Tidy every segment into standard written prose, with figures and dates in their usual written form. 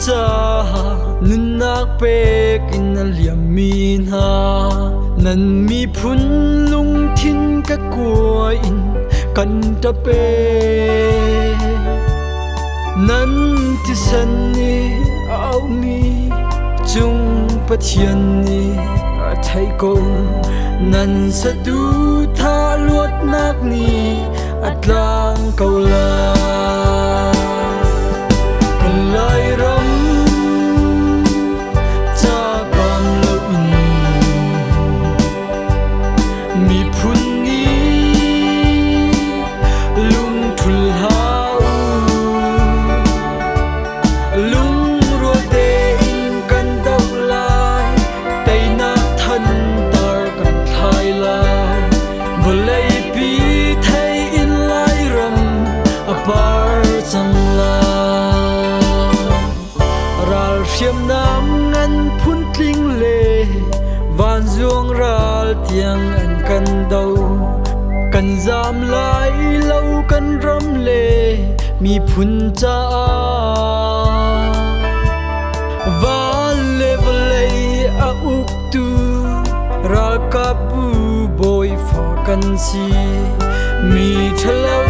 cha nun nak pe kin liam mi na nan mi phun lung thin ka kwa in kan ta pe nan ti san ni au mi chung pathian ni a thai ko nan sa du tha luat nak ni atlang kau la lai ram cha kam lo in mi phun ni lung thul hau lung ro te in kan dau lai tai na than tar kan thai lai volai pi thai in lai ram apar chang la chiêm nam ngân phun kinh lệ van zuông ral tiếng anh cần đầu cần giam lại lâu cần ram lệ mi phun cha van lệ vlei a uk tu ral kapu boy for kan si mi chalau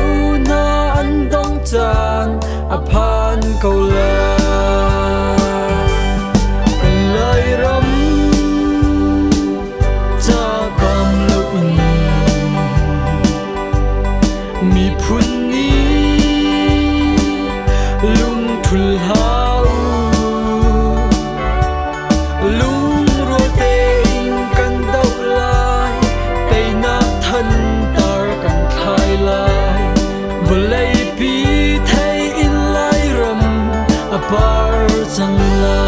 na an dong chan a phan kau la mi phun ni lung thul hau lung ro te in kan dau lai tai na than tar kan thai lai volai pi thai in lai ram apar chang la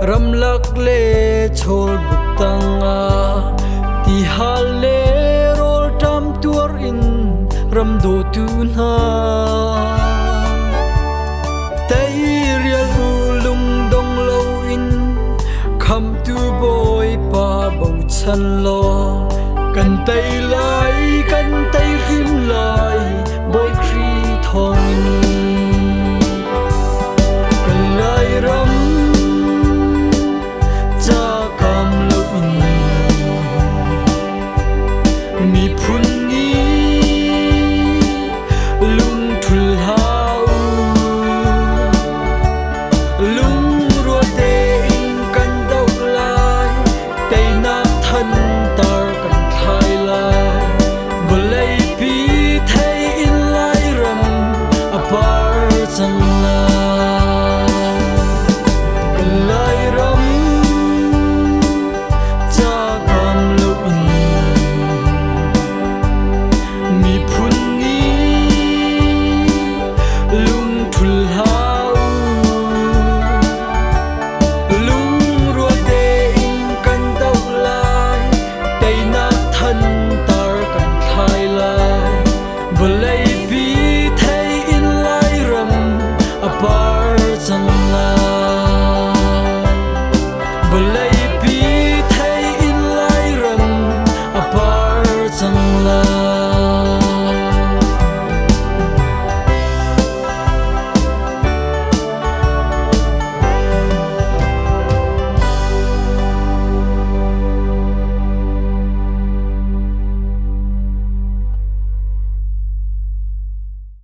ram lak le chol buk tanga ti hal le rol tam tur in ram do tu na tai rial u lung dong lo in kham tu boy pa bau chan lo kan tai lai kan tai rim lai boy kri thong kan lai ram mi phun ni lung thul hau lung ro te in kan dau lai tai na than tar kan thai lai volai pi thai in lai ram apar chang la kan lai ram cha kam lo in mi phun ni lung thul hau lung ro te in kan dau lai tai na than tar kan thai lai volai pi thai in lai ram apar chang la volai pi thai in lai ram apar chang la